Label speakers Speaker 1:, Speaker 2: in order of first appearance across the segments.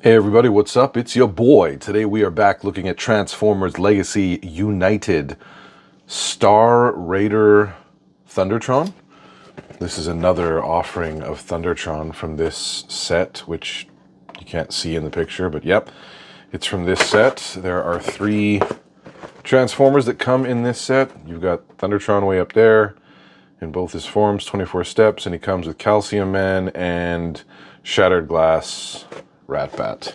Speaker 1: Hey everybody, what's up? It's your boy. Today we are back looking at Transformers Legacy United Star Raider Thundertron. This is another offering of Thundertron from this set, which you can't see in the picture, but yep, it's from this set. There are 3 Transformers that come in this set. You've got Thundertron way up there in both his forms, 24 steps, and he comes with Calcium Man and Shattered Glass Ratbat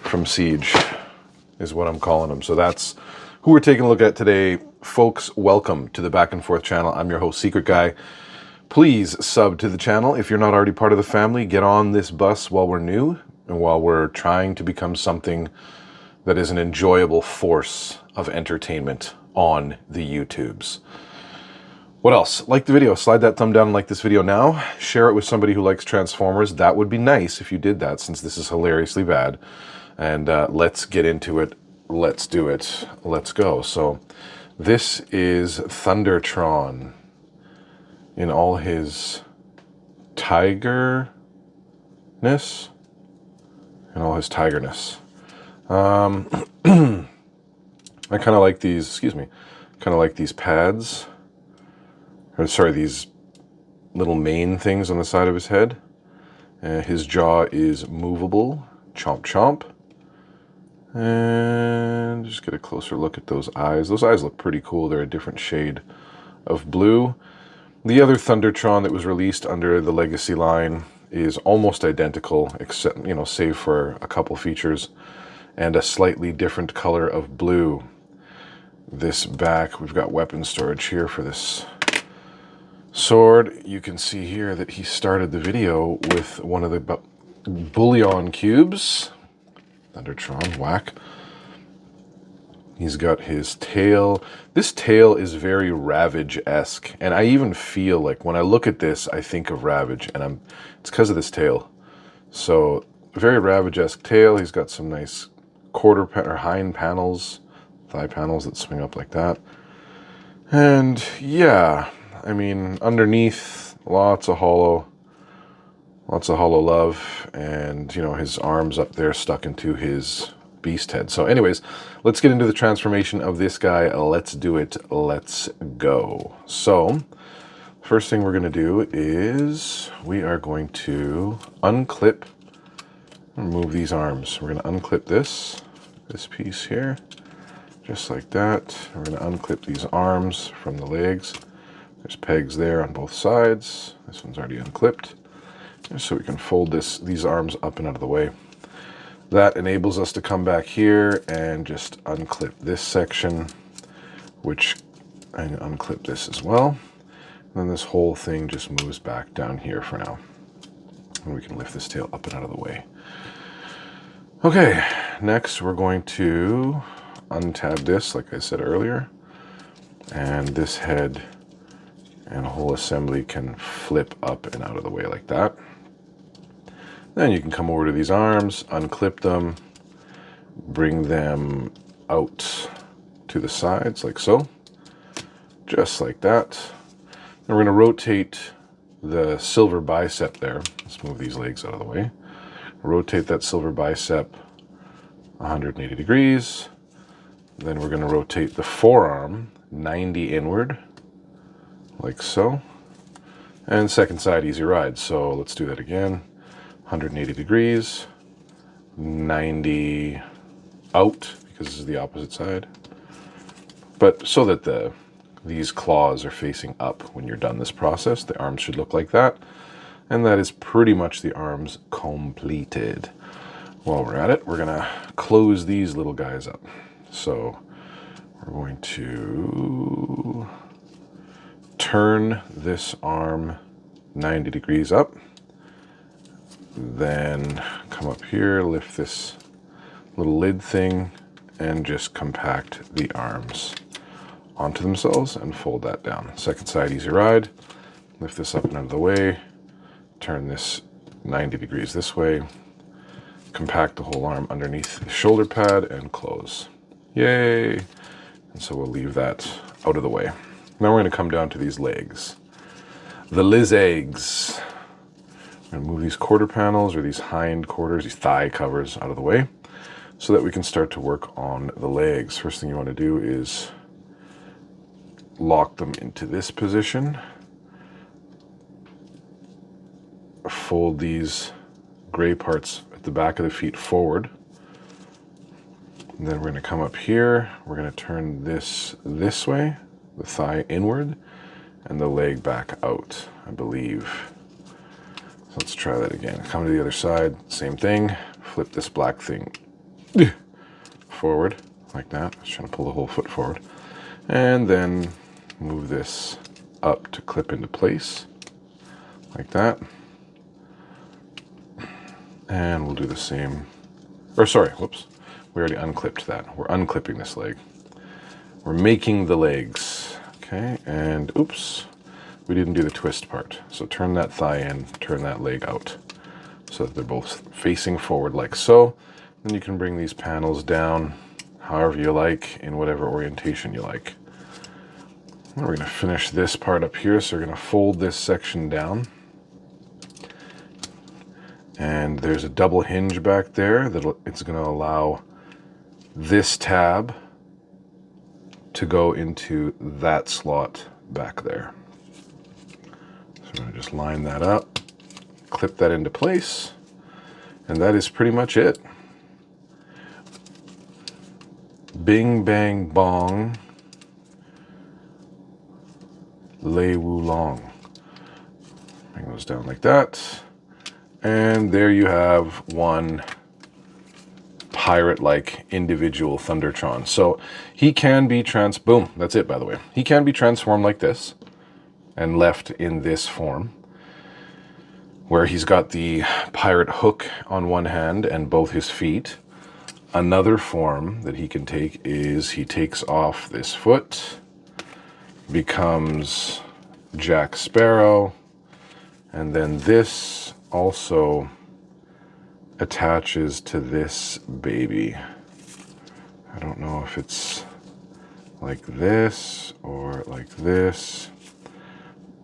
Speaker 1: from Siege is what I'm calling him. So that's who we're taking a look at today. Folks, welcome to the Back and Forth channel. I'm your host, Secret Guy. Please sub to the channel. If you're not already part of the family, get on this bus while we're new and while we're trying to become something that is an enjoyable force of entertainment on the YouTubes. What else? Like the video, slide that thumb down and like this video now. Share it with somebody who likes Transformers. That would be nice if you did that, since this is hilariously bad. And let's get into it. Let's do it. Let's go. So this is Thundertron in all his tigerness. In all his tigerness. I kind of like these, excuse me, kind of like these pads. Or sorry, these little mane things on the side of his head. His jaw is movable. Chomp chomp. And just get a closer look at those eyes. Those eyes look pretty cool. They're a different shade of blue. The other Thundertron that was released under the Legacy line is almost identical, except, save for a couple features and a slightly different color of blue. This back, we've got weapon storage here for this sword. You can see here that he started the video with one of the bullion cubes. Thundertron, whack. He's got his tail. This tail is very Ravage-esque, and I even feel like when I look at this, I think of Ravage, and it's because of this tail. So, very Ravage-esque tail. He's got some nice hind panels, thigh panels that swing up like that. And yeah, I mean, underneath, lots of hollow love, and, his arms up there stuck into his beast head. So anyways, let's get into the transformation of this guy. Let's do it. Let's go. So, first thing we're going to do is we are going to unclip, remove these arms. We're going to unclip this piece here, just like that. We're going to unclip these arms from the legs. There's pegs there on both sides. This one's already unclipped. Just so we can fold these arms up and out of the way. That enables us to come back here and just unclip this section, and unclip this as well. And then this whole thing just moves back down here for now. And we can lift this tail up and out of the way. Okay, next we're going to untab this, like I said earlier. And this head and whole assembly can flip up and out of the way like that. Then you can come over to these arms, unclip them, bring them out to the sides like so, just like that. And we're going to rotate the silver bicep there. Let's move these legs out of the way. Rotate that silver bicep 180 degrees. Then we're going to rotate the forearm 90 inward, like so. And second side, easy ride. So let's do that again. 180 degrees, 90 out, because this is the opposite side. But so that these claws are facing up when you're done this process, the arms should look like that. And that is pretty much the arms completed. While we're at it, we're gonna close these little guys up. So we're going to turn this arm 90 degrees up. Then come up here, lift this little lid thing, and just compact the arms onto themselves and fold that down. Second side, easy ride. Lift this up and out of the way. Turn this 90 degrees this way. Compact the whole arm underneath the shoulder pad and close. Yay! And so we'll leave that out of the way. Now we're going to come down to these legs. The Liz eggs. I'm gonna move these quarter panels or these hind quarters, these thigh covers out of the way so that we can start to work on the legs. First thing you want to do is lock them into this position. Fold these gray parts at the back of the feet forward. And then we're going to come up here. We're going to turn this way, the thigh inward, and the leg back out, I believe. So let's try that again. Come to the other side, same thing. Flip this black thing forward, like that. I was trying to pull the whole foot forward. And then move this up to clip into place, like that. And we'll do the same, or sorry, whoops. We already unclipped that. We're unclipping this leg. We're making the legs. Okay, and oops, we didn't do the twist part. So turn that thigh in, turn that leg out so that they're both facing forward like so. Then you can bring these panels down however you like, in whatever orientation you like. And we're gonna finish this part up here. So we're gonna fold this section down. And there's a double hinge back there that it's gonna allow this tab to go into that slot back there. So I'm going to just line that up, clip that into place, and that is pretty much it. Bing, bang, bong, lei wu long. Bring those down like that. And there you have one pirate-like individual Thundertron. So he can be boom, that's it, by the way. He can be transformed like this and left in this form, where he's got the pirate hook on one hand and both his feet. Another form that he can take is he takes off this foot, becomes Jack Sparrow, and then this also attaches to this baby. I don't know if it's like this or like this,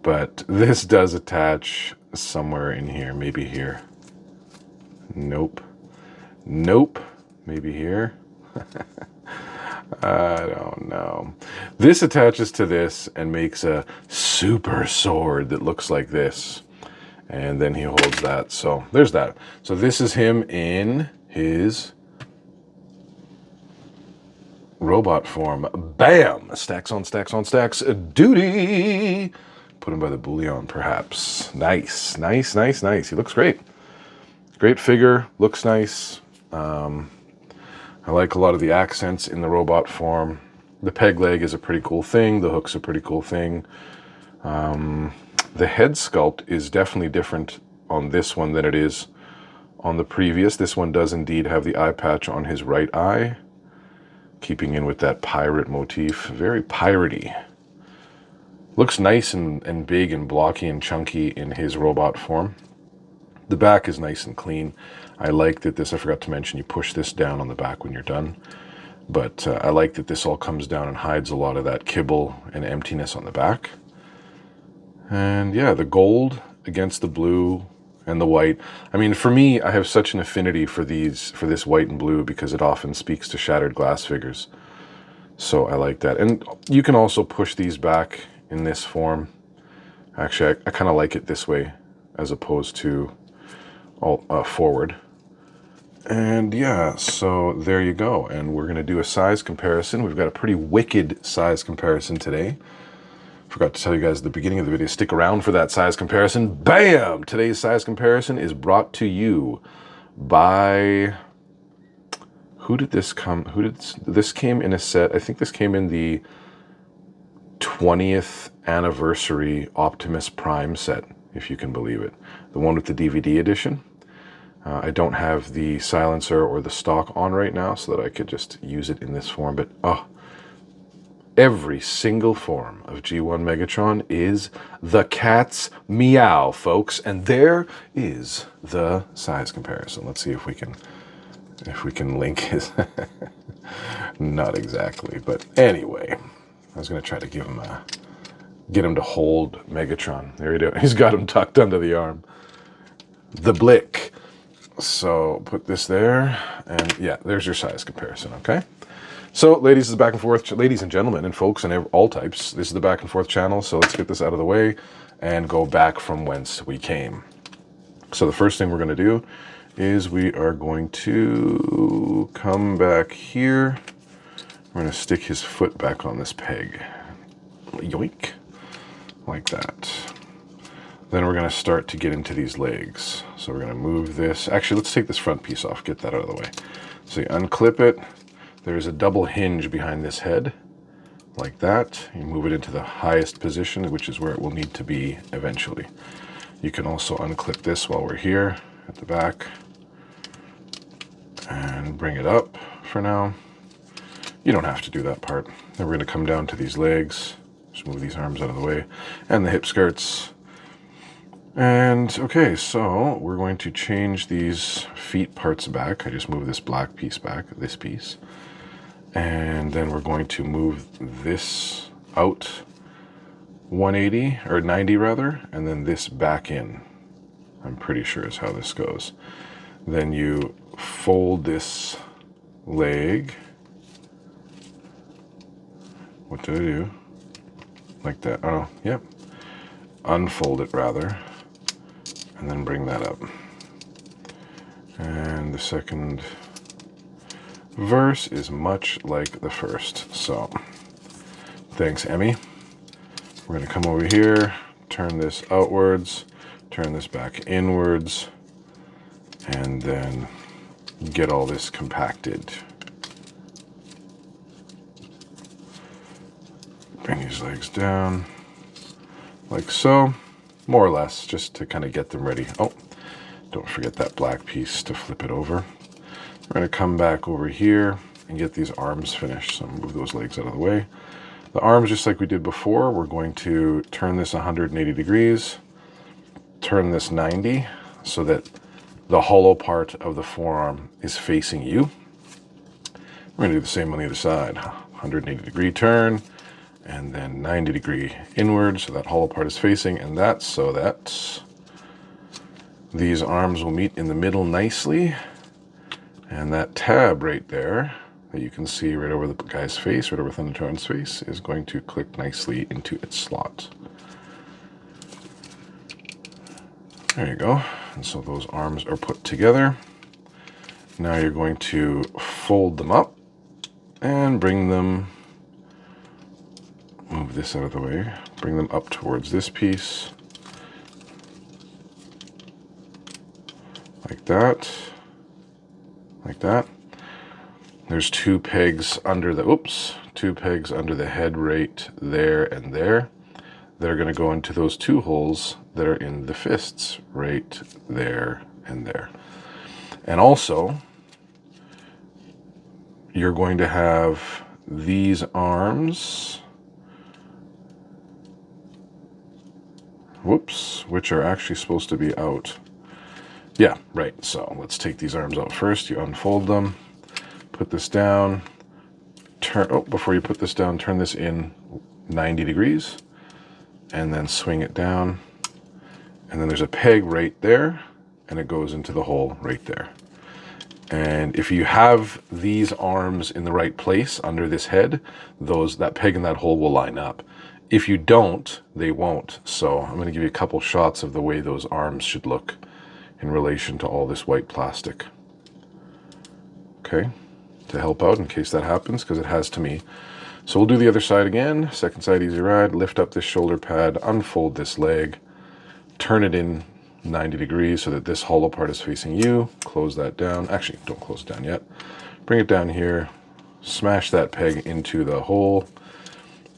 Speaker 1: but this does attach somewhere in here, maybe here. Nope. Nope. Maybe here. I don't know. This attaches to this and makes a super sword that looks like this. And then he holds that. So there's that. So this is him in his robot form. Bam! Stacks on stacks on stacks. Duty! Put him by the bullion, perhaps. Nice, nice, nice, nice. He looks great. Great figure. Looks nice. I like a lot of the accents in the robot form. The peg leg is a pretty cool thing. The hook's a pretty cool thing. The head sculpt is definitely different on this one than it is on the previous. This one does indeed have the eye patch on his right eye, keeping in with that pirate motif. Very piratey. Looks nice and big and blocky and chunky in his robot form. The back is nice and clean. I like that this, I forgot to mention, you push this down on the back when you're done. But I like that this all comes down and hides a lot of that kibble and emptiness on the back. And yeah, the gold against the blue and the white. I mean, for me, I have such an affinity for this white and blue because it often speaks to shattered glass figures. So I like that. And you can also push these back in this form. Actually, I kind of like it this way as opposed to forward. And yeah, so there you go. And we're going to do a size comparison. We've got a pretty wicked size comparison today. Forgot to tell you guys at the beginning of the video, stick around for that size comparison. Bam! Today's size comparison is brought to you by... Who did this come... This came in a set... I think this came in the 20th anniversary Optimus Prime set, if you can believe it. The one with the DVD edition. I don't have the silencer or the stock on right now so that I could just use it in this form, but oh, every single form of G1 Megatron is the cat's meow, folks. And there is the size comparison. Let's see if we can link his... Not exactly, but anyway, I was going to try to get him to hold Megatron. There he do. He's got him tucked under the arm. the blick. So put this there, and yeah, there's your size comparison, okay? So ladies, this is back and forth, ladies and gentlemen and folks and all types, this is the back and forth channel, so let's get this out of the way and go back from whence we came. So the first thing we're gonna do is we are going to come back here. We're gonna stick his foot back on this peg. Yoink, like that. Then we're gonna start to get into these legs. So we're gonna move this. Actually, let's take this front piece off, get that out of the way. So you unclip it. There's a double hinge behind this head, like that. You move it into the highest position, which is where it will need to be eventually. You can also unclip this while we're here at the back and bring it up for now. You don't have to do that part. Then we're gonna come down to these legs. Just move these arms out of the way and the hip skirts. And okay, so we're going to change these feet parts back. I just moved this black piece back, this piece. And then we're going to move this out 180, or 90 rather, and then this back in. I'm pretty sure is how this goes. Then you fold this leg. What did I do? Like that, oh, yep. Unfold it rather. And then bring that up. And the second verse is much like the first. So, thanks, Emmy. We're going to come over here, turn this outwards, turn this back inwards, and then get all this compacted. Bring these legs down, like so. More or less, just to kind of get them ready. Oh, don't forget that black piece to flip it over. We're going to come back over here and get these arms finished. So move those legs out of the way. The arms, just like we did before, we're going to turn this 180 degrees, turn this 90 so that the hollow part of the forearm is facing you. We're going to do the same on the other side. 180 degree turn, and then 90 degree inward, so that hollow part is facing, and that's so that these arms will meet in the middle nicely, and that tab right there that you can see right over the guy's face, right over Thundertron's face, is going to click nicely into its slot. There you go. And so those arms are put together. Now you're going to fold them up and bring them, move this out of the way, bring them up towards this piece, like that, like that. There's two pegs under the, two pegs under the head right there and there. They're going to go into those two holes that are in the fists right there and there. And also, you're going to have these arms, which are actually supposed to be out. Yeah, right. So let's take these arms out first. You unfold them, put this down, turn, before you put this down, turn this in 90 degrees, and then swing it down. And then there's a peg right there, and it goes into the hole right there. And if you have these arms in the right place under this head, that peg and that hole will line up. If you don't, they won't. So I'm going to give you a couple shots of the way those arms should look in relation to all this white plastic. Okay, to help out in case that happens, because it has to me. So we'll do the other side again. Second side, easy ride. Lift up this shoulder pad, unfold this leg, turn it in 90 degrees so that this hollow part is facing you. Close that down. Actually, don't close it down yet. Bring it down here, smash that peg into the hole,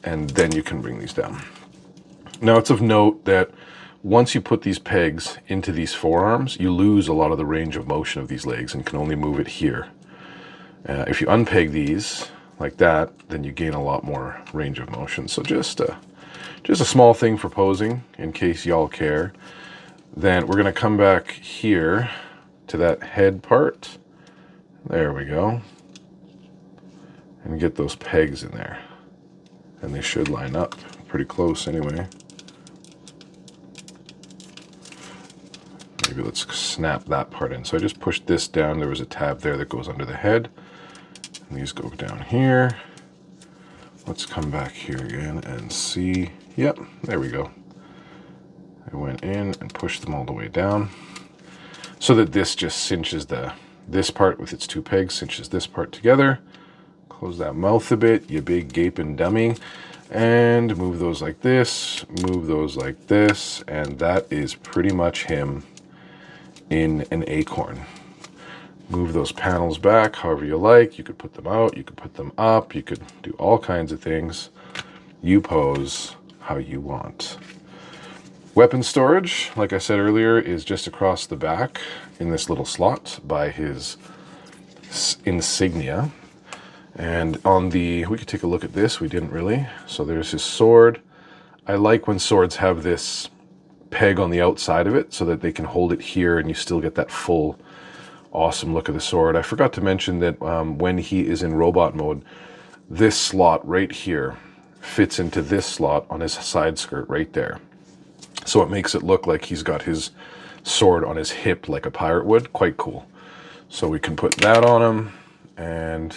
Speaker 1: and then you can bring these down. Now, it's of note that once you put these pegs into these forearms, you lose a lot of the range of motion of these legs and can only move it here. If you unpeg these like that, then you gain a lot more range of motion. So just a small thing for posing in case y'all care. Then we're going to come back here to that head part. There we go. And get those pegs in there. And they should line up pretty close anyway. maybe let's snap that part in. So I just pushed this down. There was a tab there that goes under the head. And these go down here. Let's come back here again and see. Yep, there we go. I went in and pushed them all the way down so that this just cinches this part with its two pegs, cinches this part together. Close that mouth a bit, you big gaping dummy. And move those like this, move those like this, and that is pretty much him in an acorn. Move those panels back however you like. You could put them out, you could put them up, you could do all kinds of things. You pose how you want. Weapon storage, like I said earlier, is just across the back in this little slot by his insignia. And on the, we could take a look at this, we didn't really. So there's his sword. I like when swords have this peg on the outside of it so that they can hold it here and you still get that full awesome look of the sword. I forgot to mention that when he is in robot mode, this slot right here fits into this slot on his side skirt right there. So it makes it look like he's got his sword on his hip like a pirate would. Quite cool. So we can put that on him and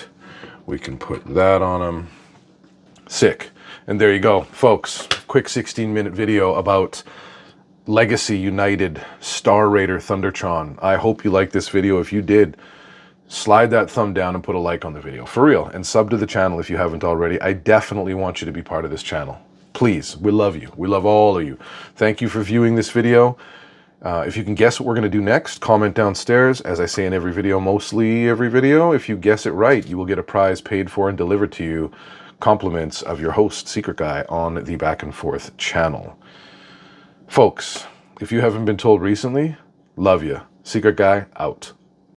Speaker 1: we can put that on him. Sick. And there you go, folks. Quick 16-minute video about Legacy United Star Raider Thundertron. I hope you liked this video. If you did, slide that thumb down and put a like on the video. For real. And sub to the channel if you haven't already. I definitely want you to be part of this channel. Please, we love you. We love all of you. Thank you for viewing this video. If you can guess what we're going to do next, comment downstairs. As I say in every video, mostly every video, if you guess it right, you will get a prize paid for and delivered to you. Compliments of your host, Secret Guy, on the Back and Forth channel. Folks, if you haven't been told recently, love you. Secret Guy, out.